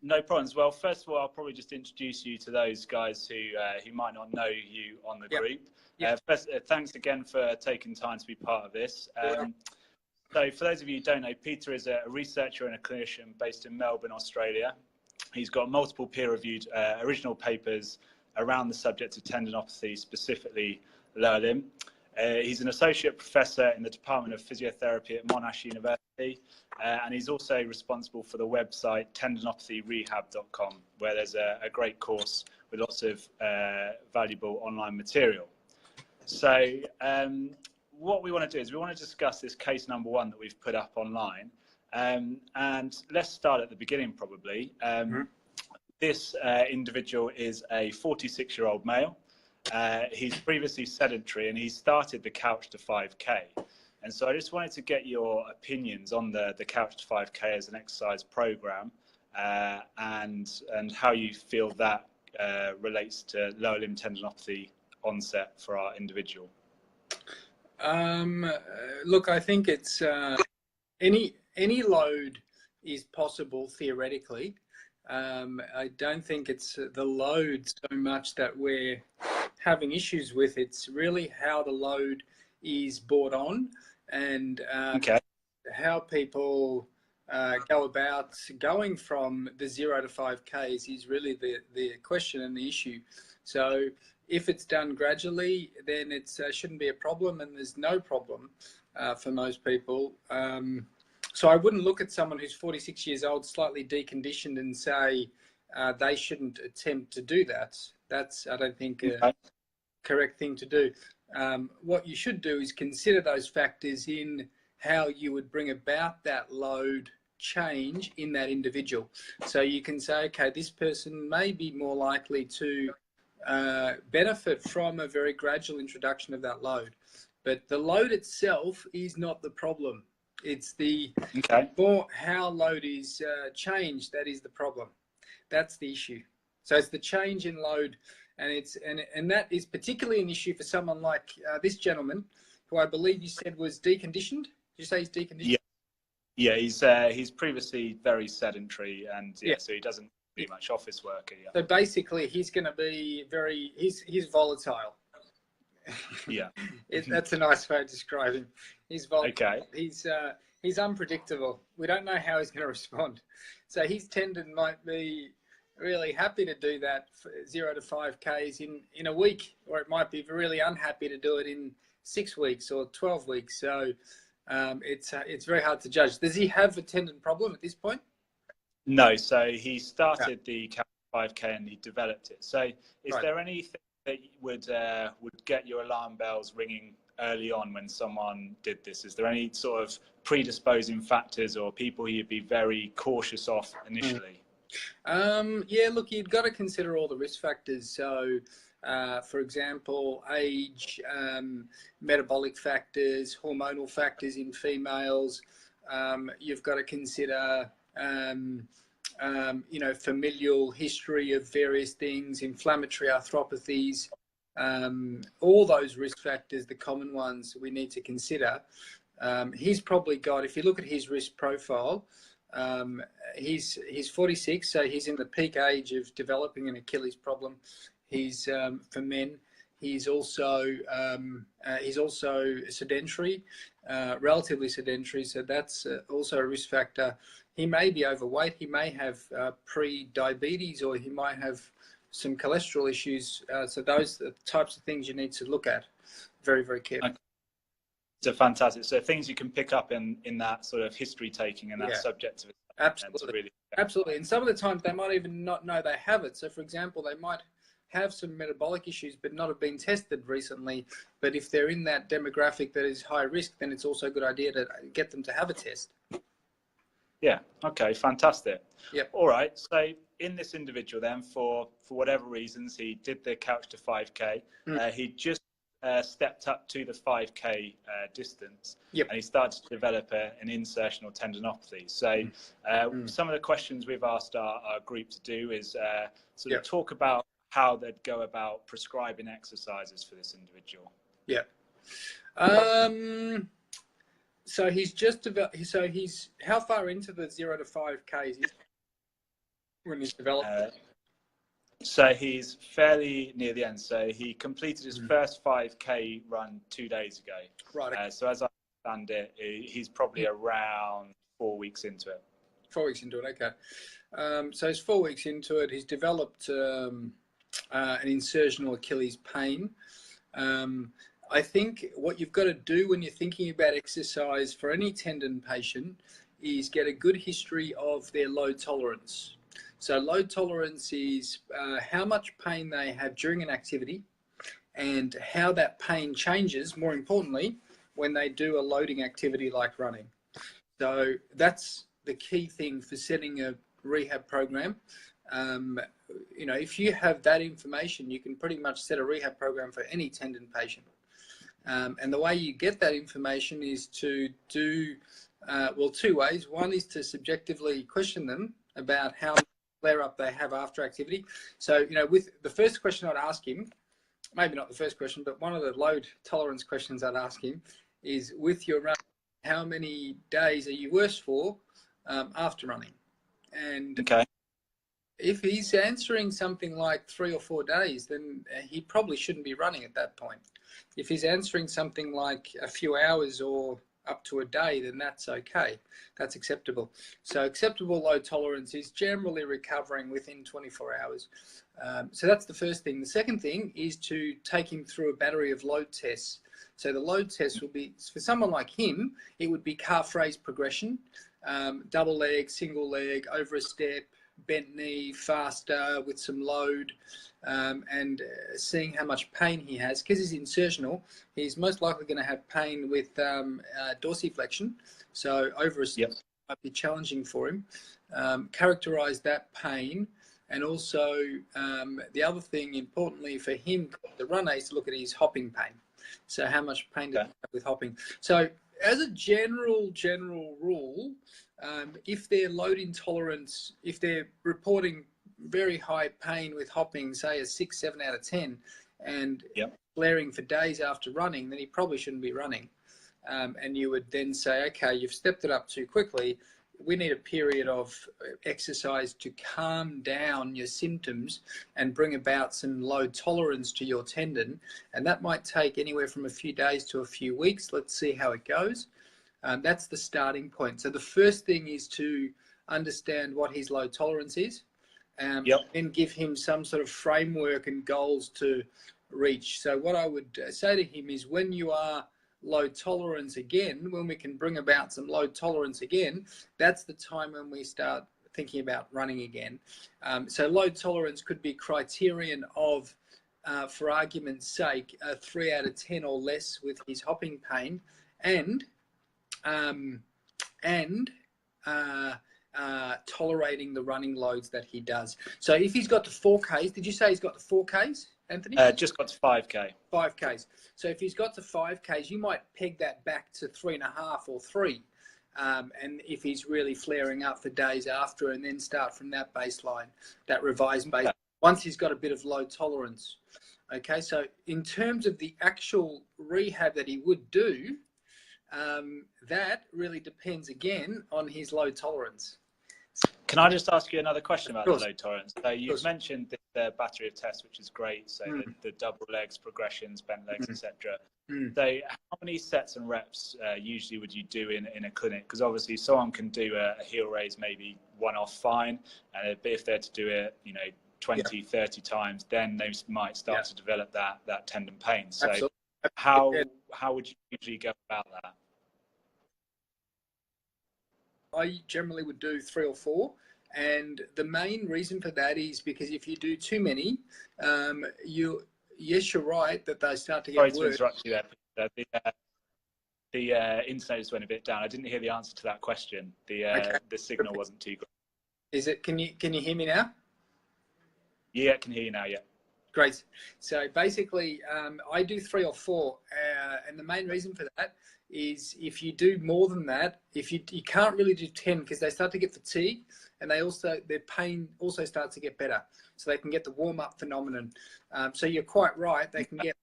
No problems. Well, first of all, I'll probably just introduce you to those guys who might not know you on the group. First, thanks again for taking time to be part of this. So for those of you who don't know, Peter is a researcher and a clinician based in Melbourne, Australia. He's got multiple peer-reviewed original papers around the subject of tendinopathy, specifically lower limb. He's an associate professor in the Department of Physiotherapy at Monash University, and he's also responsible for the website tendinopathy.rehab.com, where there's a great course with lots of valuable online material. So what we want to do is we want to discuss this case number 1 that we've put up online, and let's start at the beginning probably. This individual is a 46-year-old male. He's previously sedentary and he started the Couch to 5K. And so I just wanted to get your opinions on the Couch to 5K as an exercise program, and how you feel that relates to lower limb tendinopathy onset for our individual. Look, I think it's any load is possible theoretically. I don't think it's the load so much that we're having issues with. It's really how the load is brought on, and how people go about going from the 0 to 5Ks is really the question and the issue. So if it's done gradually, then it shouldn't be a problem, and there's no problem for most people. So I wouldn't look at someone who's 46 years old, slightly deconditioned, and say they shouldn't attempt to do that. That's, I don't think, a correct thing to do. What you should do is consider those factors in how you would bring about that load change in that individual. So you can say, okay, this person may be more likely to benefit from a very gradual introduction of that load. But the load itself is not the problem. It's the more how load is changed that is the problem. That's the issue. So it's the change in load, and that is particularly an issue for someone like this gentleman, who I believe you said was deconditioned. Did you say he's deconditioned? Yeah, he's previously very sedentary, and so he doesn't do much office work. So basically, he's going to be he's volatile. That's a nice way of describing him. He's volatile. He's unpredictable. We don't know how he's going to respond. So his tendon might be really happy to do that for 0 to 5Ks in a week, or it might be really unhappy to do it in 6 weeks or 12 weeks. So it's very hard to judge. Does he have a tendon problem at this point? No. So he started the 5K and he developed it. So is there anything that would get your alarm bells ringing early on when someone did this? Is there any sort of predisposing factors or people you'd be very cautious of initially? Yeah, look, you've got to consider all the risk factors. So, for example, age, metabolic factors, hormonal factors in females. You've got to consider, familial history of various things, inflammatory arthropathies, all those risk factors, the common ones we need to consider. He's probably got, if you look at his risk profile, he's 46, so he's in the peak age of developing an Achilles problem. He's for men. He's also sedentary, relatively sedentary, so that's also a risk factor. He may be overweight. He may have pre-diabetes, or he might have some cholesterol issues. So those are the types of things you need to look at very, very carefully. So fantastic. So things you can pick up in that sort of history taking and that subjective. Absolutely. Absolutely. And some of the times they might even not know they have it. So for example, they might have some metabolic issues but not have been tested recently. But if they're in that demographic that is high risk, then it's also a good idea to get them to have a test. Yeah. Okay. Fantastic. Yep. All right. So in this individual then, for whatever reasons, he did the Couch to 5K. He just stepped up to the 5K distance, and he started to develop an insertional tendinopathy. So some of the questions we've asked our group to do is sort of talk about how they'd go about prescribing exercises for this individual. Yeah. So he's just about, so he's how far into the 0 to 5Ks is when he's developed? So he's fairly near the end. So he completed his first 5K run 2 days ago. Right. So as I understand it, he's probably around 4 weeks into it. 4 weeks into it, okay. So he's 4 weeks into it. He's developed an insertional Achilles pain. I think what you've got to do when you're thinking about exercise for any tendon patient is get a good history of their load tolerance. So load tolerance is how much pain they have during an activity and how that pain changes, more importantly, when they do a loading activity like running. So that's the key thing for setting a rehab program. You know, if you have that information, you can pretty much set a rehab program for any tendon patient. And the way you get that information is to do, well, 2 ways. One is to subjectively question them about how much flare up they have after activity. So, you know, with the first question I'd ask him, maybe not the first question, but one of the load tolerance questions I'd ask him is, with your run, how many days are you worse for after running? And okay. If he's answering something like 3 or 4 days, then he probably shouldn't be running at that point. If he's answering something like a few hours or up to a day, then that's okay. That's acceptable. So acceptable load tolerance is generally recovering within 24 hours. So that's the first thing. The second thing is to take him through a battery of load tests. So the load test will be, for someone like him, it would be calf raise progression, double leg, single leg, over a step, bent knee, faster with some load, and seeing how much pain he has. Because he's insertional, he's most likely going to have pain with dorsiflexion. So over a step might be challenging for him. Characterize that pain. And also the other thing, importantly for him, the runner, is to look at his hopping pain. So how much pain does he have with hopping? So as a general rule, if their load intolerance, if they're reporting very high pain with hopping, say a 6, 7 out of 10, and flaring for days after running, then he probably shouldn't be running. And you would then say, okay, you've stepped it up too quickly. We need a period of exercise to calm down your symptoms and bring about some load tolerance to your tendon. And that might take anywhere from a few days to a few weeks. Let's see how it goes. That's the starting point. So the first thing is to understand what his load tolerance is, and give him some sort of framework and goals to reach. So what I would say to him is, when you are load tolerance again, when we can bring about some load tolerance again, that's the time when we start thinking about running again. So load tolerance could be criterion of, for argument's sake, a 3 out of 10 or less with his hopping pain, and tolerating the running loads that he does. So if he's got the 4Ks, did you say he's got the 4Ks, Anthony? Just got to 5K. 5Ks. So if he's got to 5Ks, you might peg that back to 3.5 or 3. And if he's really flaring up for days after, and then start from that baseline, that revised baseline, once he's got a bit of load tolerance. Okay, so in terms of the actual rehab that he would do, that really depends again on his load tolerance. Can I just ask you another question about the load tolerance? So you've mentioned the battery of tests, which is great. So the double legs, progressions, bent legs, etc. So how many sets and reps usually would you do in a clinic? Because obviously someone can do a heel raise maybe one-off fine, and if they're to do it, 20, 30 times, then they might start to develop that tendon pain. So Absolutely. how would you usually go about that? I generally would do 3 or 4, and the main reason for that is because if you do too many, yes, you're right that they start to get worse. Sorry to interrupt you there. The internet just went a bit down. I didn't hear the answer to that question. The signal wasn't too good. Is it? Can you hear me now? Yeah, I can hear you now. Yeah. Great. So basically, I do 3 or 4, and the main reason for that is if you do more than that, if you can't really do 10 because they start to get fatigued, and their pain also starts to get better, so they can get the warm-up phenomenon. So you're quite right. They can get,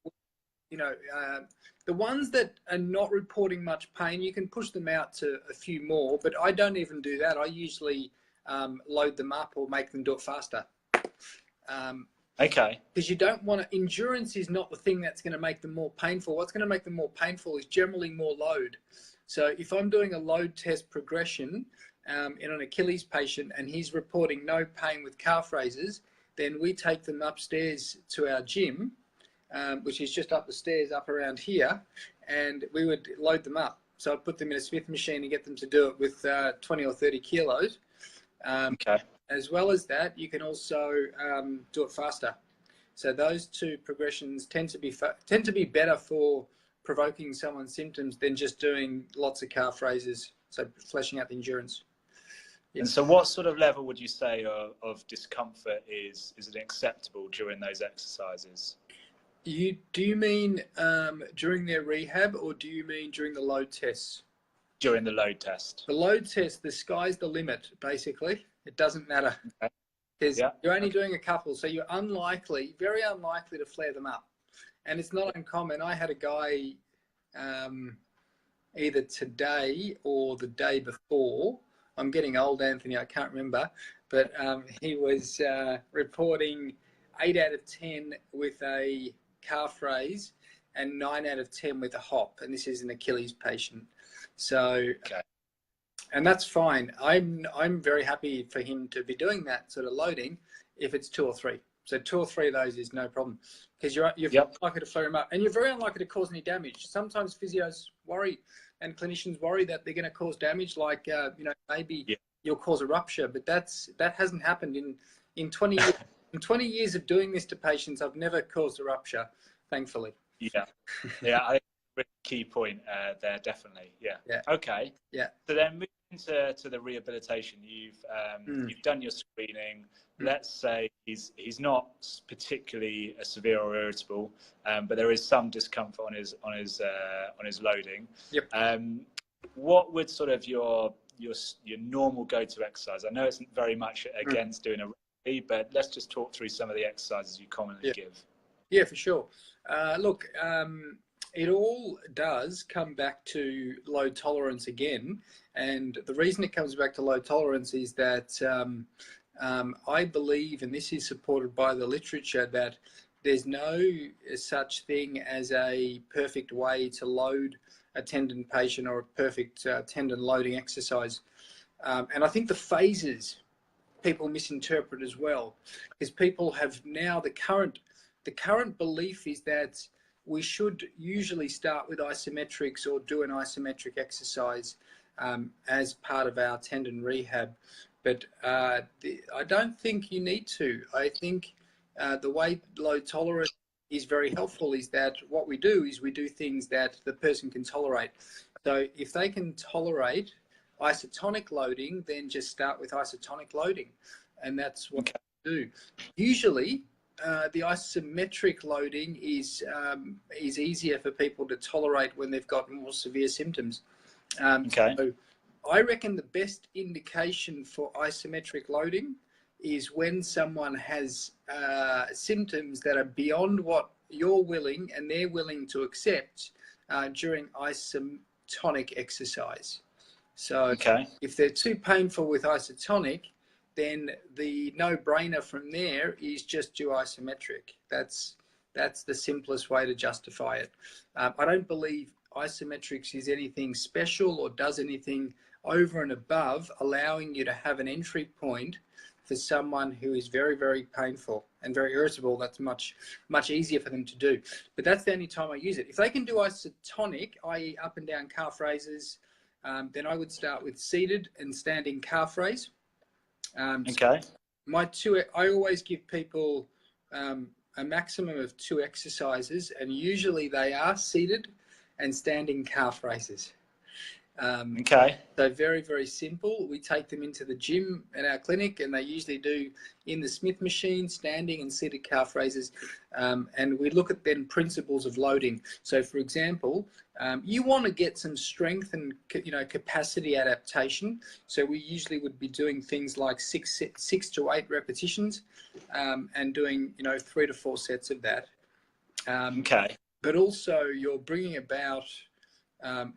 the ones that are not reporting much pain, you can push them out to a few more, but I don't even do that. I usually load them up or make them do it faster. Okay. Because you don't want to, endurance is not the thing that's going to make them more painful. What's going to make them more painful is generally more load. So if I'm doing a load test progression in an Achilles patient and he's reporting no pain with calf raises, then we take them upstairs to our gym, which is just up the stairs, up around here, and we would load them up. So I'd put them in a Smith machine and get them to do it with 20 or 30 kilos. Okay. As well as that, you can also do it faster. So those two progressions tend to be better for provoking someone's symptoms than just doing lots of calf raises, so fleshing out the endurance. Yep. And so what sort of level would you say of discomfort is it acceptable during those exercises? Do you mean during their rehab, or do you mean during the load tests? During the load test. The load test, the sky's the limit, basically. It doesn't matter. Okay. Because you're only doing a couple, so you're very unlikely to flare them up. And it's not uncommon. I had a guy either today or the day before. I'm getting old, Anthony, I can't remember. But he was reporting 8 out of 10 with a calf raise and 9 out of 10 with a hop. And this is an Achilles patient. So, okay. And that's fine. I'm very happy for him to be doing that sort of loading if it's 2 or 3. So 2 or 3 of those is no problem, because you're unlikely to flare him up, and you're very unlikely to cause any damage. Sometimes physios worry and clinicians worry that they're going to cause damage, like maybe you'll cause a rupture, but that hasn't happened in 20 years. In 20 years of doing this to patients, I've never caused a rupture, thankfully. Yeah, I think that's a key point there, definitely. Yeah. Okay. Yeah. So then moving to the rehabilitation, you've done your screening. Let's say he's not particularly severe or irritable, but there is some discomfort on his loading. Yep. What would sort of your normal go-to exercise? I know it's very much against doing a rehab, but let's just talk through some of the exercises you commonly give. Yeah, for sure. Look, it all does come back to load tolerance again. And the reason it comes back to load tolerance is that I believe, and this is supported by the literature, that there's no such thing as a perfect way to load a tendon patient or a perfect tendon loading exercise. And I think the phases people misinterpret as well, because people have now the current belief is that we should usually start with isometrics or do an isometric exercise as part of our tendon rehab. But I don't think you need to. I think the way load tolerance is very helpful is that what we do is we do things that the person can tolerate. So if they can tolerate isotonic loading, then just start with isotonic loading. And that's what we do. Usually, the isometric loading is easier for people to tolerate when they've got more severe symptoms. So I reckon the best indication for isometric loading is when someone has symptoms that are beyond what you're willing and they're willing to accept during isotonic exercise. So if they're too painful with isotonic, then the no-brainer from there is just do isometric. That's the simplest way to justify it. I don't believe isometrics is anything special or does anything over and above allowing you to have an entry point for someone who is very, very painful and very irritable. That's much easier for them to do. But that's the only time I use it. If they can do isotonic, i.e. up and down calf raises, then I would start with seated and standing calf raise. I always give people a maximum of 2 exercises, and usually they are seated and standing calf raises. So very, very simple. We take them into the gym at our clinic, and they usually do in the Smith machine, standing and seated calf raises. And we look at then principles of loading. So for example, you want to get some strength and capacity adaptation. So we usually would be doing things like 6 to 8 repetitions, and doing 3 to 4 sets of that. But also you're bringing about,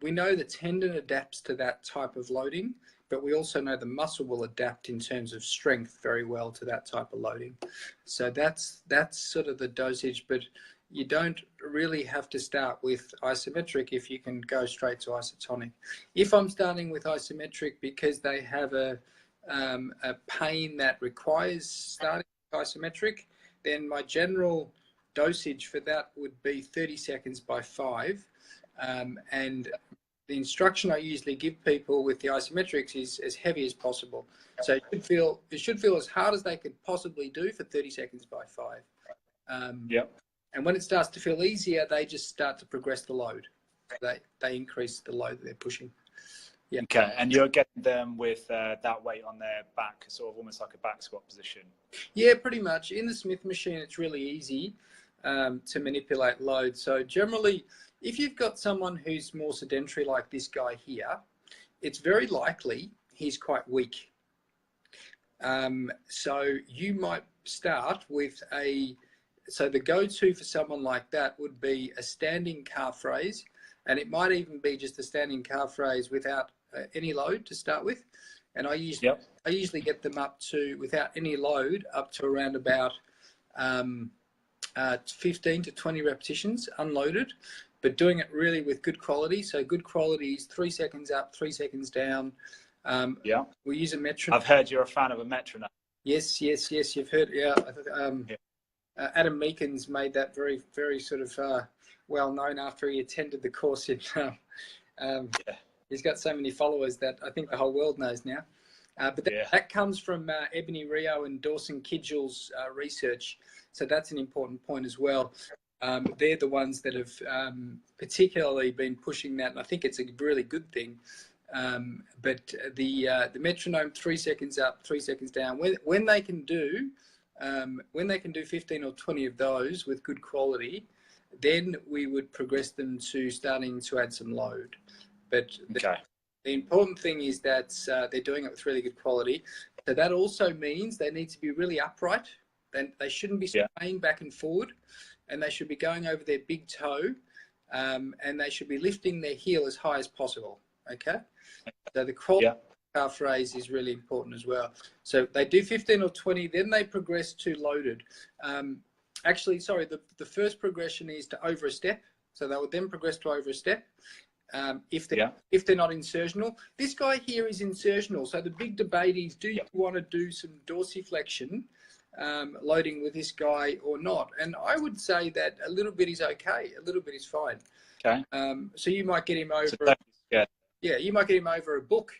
we know the tendon adapts to that type of loading, but we also know the muscle will adapt in terms of strength very well to that type of loading. So that's sort of the dosage, but you don't really have to start with isometric if you can go straight to isotonic. If I'm starting with isometric because they have a pain that requires starting with isometric, then my general dosage for that would be 30 seconds by 5. And the instruction I usually give people with the isometrics is as heavy as possible. So it should feel as hard as they could possibly do for 30 seconds by 5. Yep. And when it starts to feel easier, they just start to progress the load. They increase the load that they're pushing. Yeah. Okay, and you're getting them with that weight on their back, sort of almost like a back squat position. Yeah, pretty much. In the Smith machine, it's really easy to manipulate load. So generally, if you've got someone who's more sedentary like this guy here, it's very likely he's quite weak. So you might start with so the go-to for someone like that would be a standing calf raise, and it might even be just a standing calf raise without any load to start with. And I usually get them up to, without any load, up to around about 15 to 20 repetitions unloaded, but doing it really with good quality. So good quality is 3 seconds up, 3 seconds down. We use a metronome. I've heard you're a fan of a metronome. Yes, you've heard. Yeah. Adam Meekins made that very, very sort of well known after he attended the course in. He's got so many followers that I think the whole world knows now. But that comes from Ebony Rio and Dawson Kidgell's research. So that's an important point as well. They're the ones that have particularly been pushing that, and I think it's a really good thing. But the metronome, 3 seconds up, 3 seconds down. When they can do 15 or 20 of those with good quality, then we would progress them to starting to add some load. But the important thing is that they're doing it with really good quality. So that also means they need to be really upright. They shouldn't be swaying back and forward, and they should be going over their big toe, and they should be lifting their heel as high as possible. Okay, so the quality of calf raise is really important as well. So they do 15 or 20, then they progress to loaded. Actually, sorry, the first progression is to over a step. So they would then progress to over a step. If they're not insertional. This guy here is insertional. So the big debate is, do you want to do some dorsiflexion loading with this guy or not? And I would say that a little bit is okay. A little bit is fine. Okay. So you might get him over. You might get him over a book.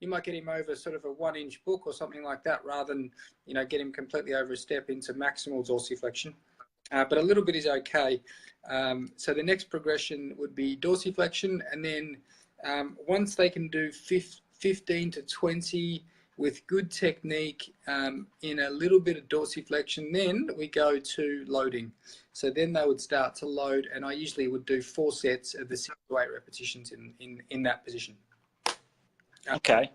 You might get him over sort of a 1-inch book or something like that, rather than get him completely over a step into maximal dorsiflexion. But a little bit is okay. So the next progression would be dorsiflexion, and then once they can do 15 to 20 with good technique in a little bit of dorsiflexion, then we go to loading. So then they would start to load, and I usually would do 4 sets of the 6 to 8 repetitions in that position. Okay.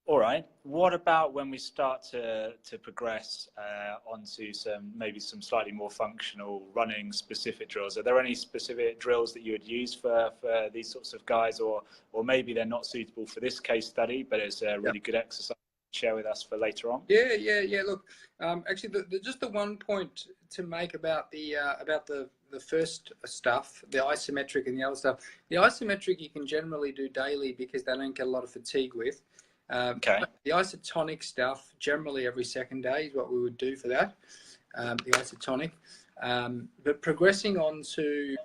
All right. What about when we start to progress onto maybe some slightly more functional running specific drills? Are there any specific drills that you would use for these sorts of guys, or maybe they're not suitable for this case study, but it's a really good exercise to share with us for later on? Yeah. Look, actually, just the one point to make about the first stuff, the isometric and the other stuff. The isometric you can generally do daily because they don't get a lot of fatigue with. The isotonic stuff, generally every second day is what we would do for that, the isotonic. But progressing on to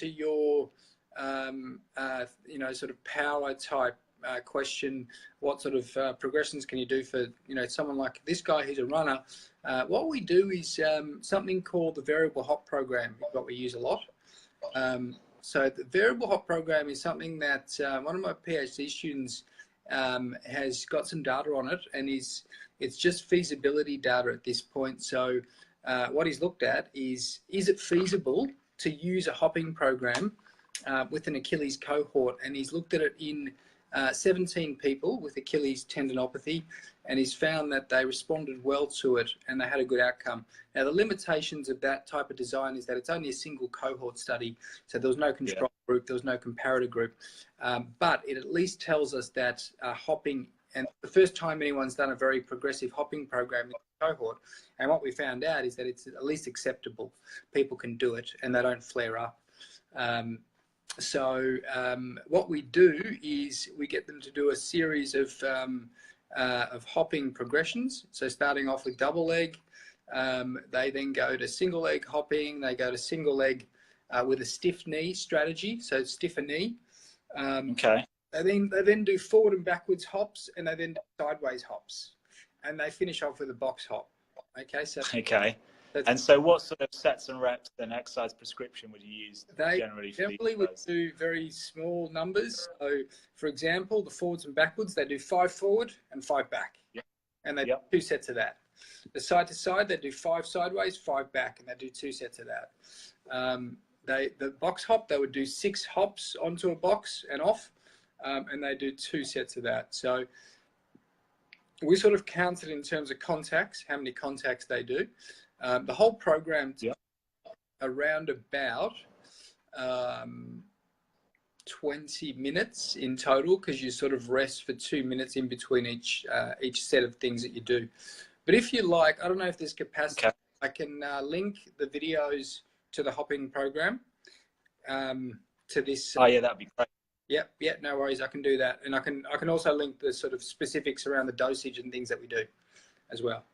your, sort of power type question, what sort of progressions can you do for, someone like this guy who's a runner? What we do is something called the variable hop program, what we use a lot. So the variable hop program is something that one of my PhD students has got some data on it, and it's just feasibility data at this point. So what he's looked at is it feasible to use a hopping program with an Achilles cohort, and he's looked at it in 17 people with Achilles tendinopathy, and he's found that they responded well to it and they had a good outcome. Now, the limitations of that type of design is that it's only a single cohort study, so there was no control group. There was no comparator group. But it at least tells us that hopping, and the first time anyone's done a very progressive hopping program in the cohort, and what we found out is that it's at least acceptable. People can do it and they don't flare up. So what we do is we get them to do a series of hopping progressions. So starting off with double leg, they then go to single leg hopping. They go to single leg with a stiff knee strategy, so stiffer knee. Okay. They then do forward and backwards hops, and they then do sideways hops, and they finish off with a box hop. Okay, so okay. And so what sort of sets and reps and exercise prescription would you use generally? Generally would do very small numbers. So, for example, the forwards and backwards, they do 5 forward and 5 back. Yep. And they do 2 sets of that. The side to side, they do 5 sideways, 5 back, and they do 2 sets of that. The box hop, they would do 6 hops onto a box and off, and they do 2 sets of that. So we sort of counted in terms of contacts, how many contacts they do. The whole program around about 20 minutes in total, because you sort of rest for 2 minutes in between each set of things that you do. But if you like, I don't know if there's capacity, I can link the videos to the hopping program to this. Oh yeah, that'd be great. Yeah, no worries, I can do that, and I can also link the sort of specifics around the dosage and things that we do as well.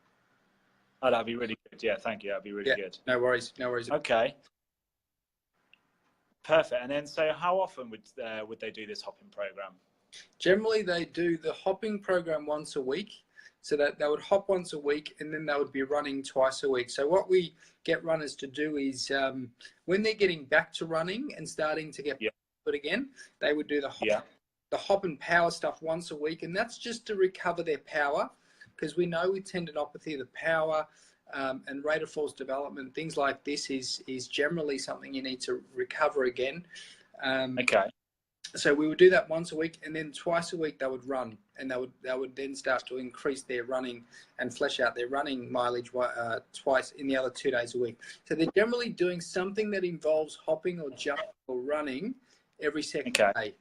Oh, that'd be really good. Yeah, thank you. That'd be really good. No worries. Okay. Perfect. And then, so how often would they do this hopping program? Generally, they do the hopping program once a week. So that they would hop once a week, and then they would be running twice a week. So what we get runners to do is when they're getting back to running and starting to get good again, they would do the hop and power stuff once a week, and that's just to recover their power. Because we know with tendinopathy, the power and rate of force development, things like this is generally something you need to recover again. Okay. So we would do that once a week, and then twice a week they would run, and they would then start to increase their running and flesh out their running mileage twice in the other 2 days a week. So they're generally doing something that involves hopping or jumping or running every second day.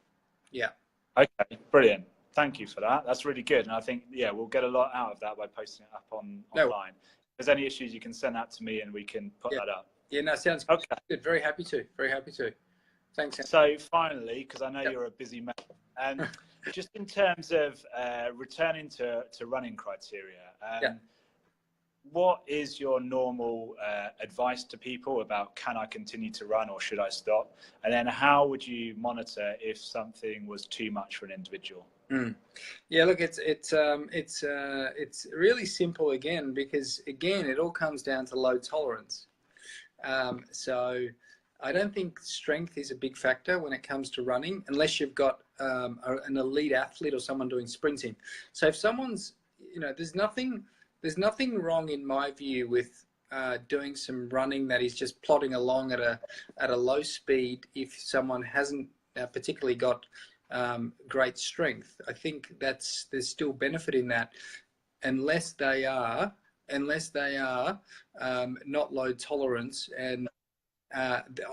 Yeah. Okay, brilliant. Thank you for that. That's really good. And I think, we'll get a lot out of that by posting it up online. If there's any issues, you can send that to me and we can put that up. Yeah, no, sounds good. Okay. Good. Very happy to. Thanks. So finally, because I know you're a busy man, just in terms of returning to running criteria, what is your normal advice to people about can I continue to run or should I stop? And then how would you monitor if something was too much for an individual? Yeah, look, it's really simple again, because again it all comes down to load tolerance. So I don't think strength is a big factor when it comes to running, unless you've got an elite athlete or someone doing sprinting. So if someone's, there's nothing wrong in my view with doing some running that is just plodding along at a low speed if someone hasn't particularly got great strength. I think there's still benefit in that, unless they are not load tolerance, and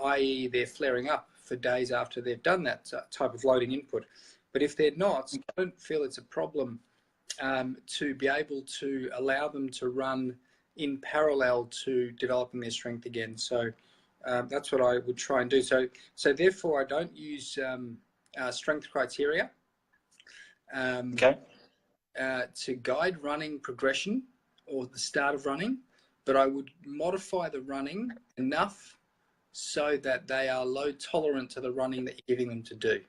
i.e. they're flaring up for days after they've done that type of loading input. But if they're not, I don't feel it's a problem to be able to allow them to run in parallel to developing their strength again. So that's what I would try and do. So therefore I don't use strength criteria to guide running progression or the start of running, but I would modify the running enough so that they are load tolerant to the running that you're giving them to do.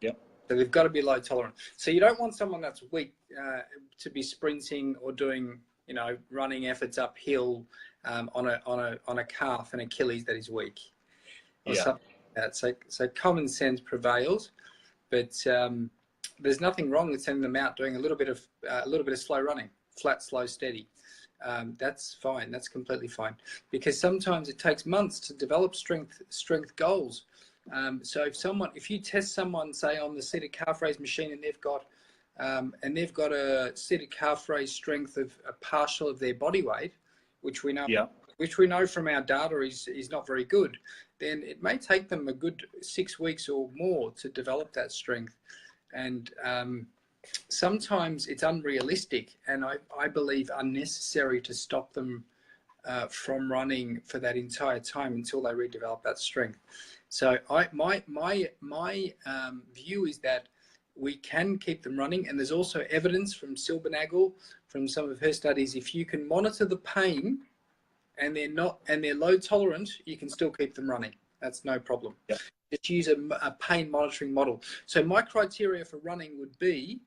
Yep. So they've got to be load tolerant. So you don't want someone that's weak to be sprinting or doing, running efforts uphill on a calf and Achilles that is weak, or something like that. So common sense prevails, but there's nothing wrong with sending them out doing a little bit of slow running, flat, slow, steady. That's fine. That's completely fine, because sometimes it takes months to develop strength goals. So if you test someone, say on the seated calf raise machine, and they've got a seated calf raise strength of a partial of their body weight, which we know from our data is not very good, then it may take them a good 6 weeks or more to develop that strength. And sometimes it's unrealistic and I believe unnecessary to stop them from running for that entire time until they redevelop that strength. So my view is that we can keep them running, and there's also evidence from Silbernagel, from some of her studies, if you can monitor the pain and they're low tolerant, you can still keep them running. That's no problem. Yeah. Just use a pain monitoring model. So my criteria for running would be,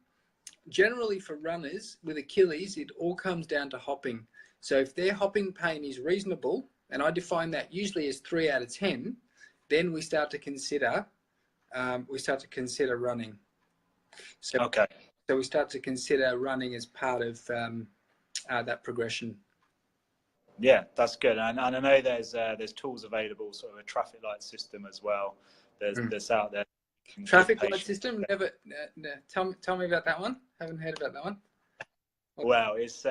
generally for runners with Achilles, it all comes down to hopping. So if their hopping pain is reasonable, and I define that usually as 3 out of 10, then we start to consider running. So, okay. So we start to consider running as part of that progression. Yeah, that's good. And I know there's tools available, sort of a traffic light system as well. There's out there. Traffic light system? Never. Tell me about that one. Haven't heard about that one. Well, it's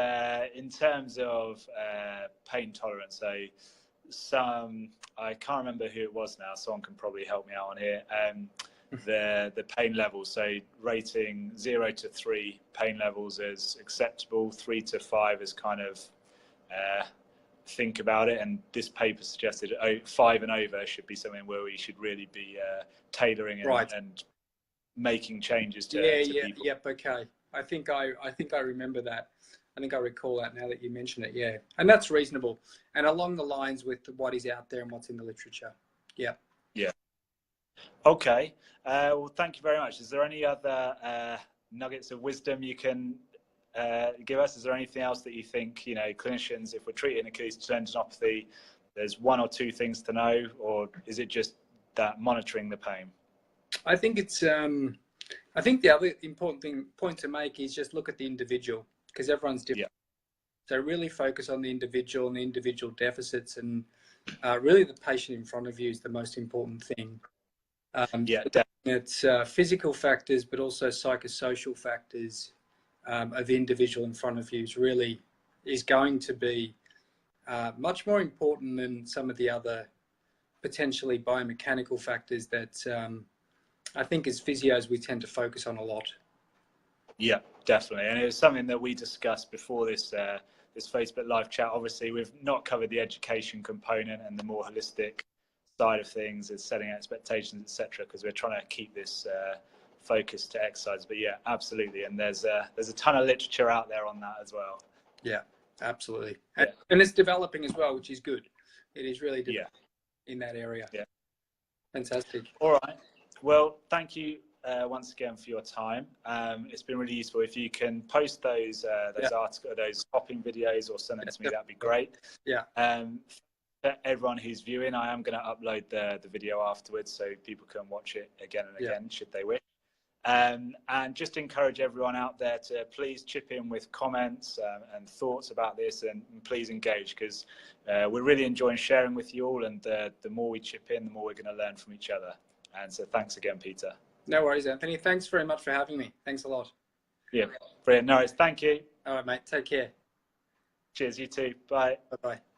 in terms of pain tolerance. So I can't remember who it was now. Someone can probably help me out on here. The pain levels. So rating 0 to 3 pain levels as acceptable. 3 to 5 is kind of think about it. And this paper suggested 5 and over should be something where we should really be tailoring and making changes to people. Yep. Okay. I think I remember that. I think I recall that now that you mention it. Yeah, and that's reasonable, and along the lines with what is out there and what's in the literature. Yeah. Yeah. Okay. Well, thank you very much. Is there any other nuggets of wisdom you can give us? Is there anything else that you think, clinicians, if we're treating Achilles tendinopathy, there's 1 or 2 things to know, or is it just that monitoring the pain? I think it's. I think the other important point to make is just look at the individual, because everyone's different. Yeah. So really focus on the individual and the individual deficits, and really the patient in front of you is the most important thing. It's physical factors, but also psychosocial factors of the individual in front of you is going to be much more important than some of the other potentially biomechanical factors that I think as physios we tend to focus on a lot. Yeah, definitely. And it was something that we discussed before this Facebook live chat. Obviously, we've not covered the education component and the more holistic side of things, as setting expectations, etc., because we're trying to keep this focused to exercise. But yeah, absolutely. And there's a ton of literature out there on that as well. Yeah, absolutely. Yeah. And it's developing as well, which is good. It is really in that area. Yeah. Fantastic. All right. Well, thank you once again for your time. It's been really useful. If you can post those articles, those hopping videos, or send them to me, that'd be great. Yeah. For everyone who's viewing, I am going to upload the video afterwards, so people can watch it again and again, should they wish. And just encourage everyone out there to please chip in with comments and thoughts about this, and please engage, because we're really enjoying sharing with you all, and the more we chip in, the more we're going to learn from each other. And so thanks again, Peter. No worries, Anthony. Thanks very much for having me. Thanks a lot. Yeah, brilliant. No worries. Thank you. All right, mate. Take care. Cheers. You too. Bye. Bye-bye.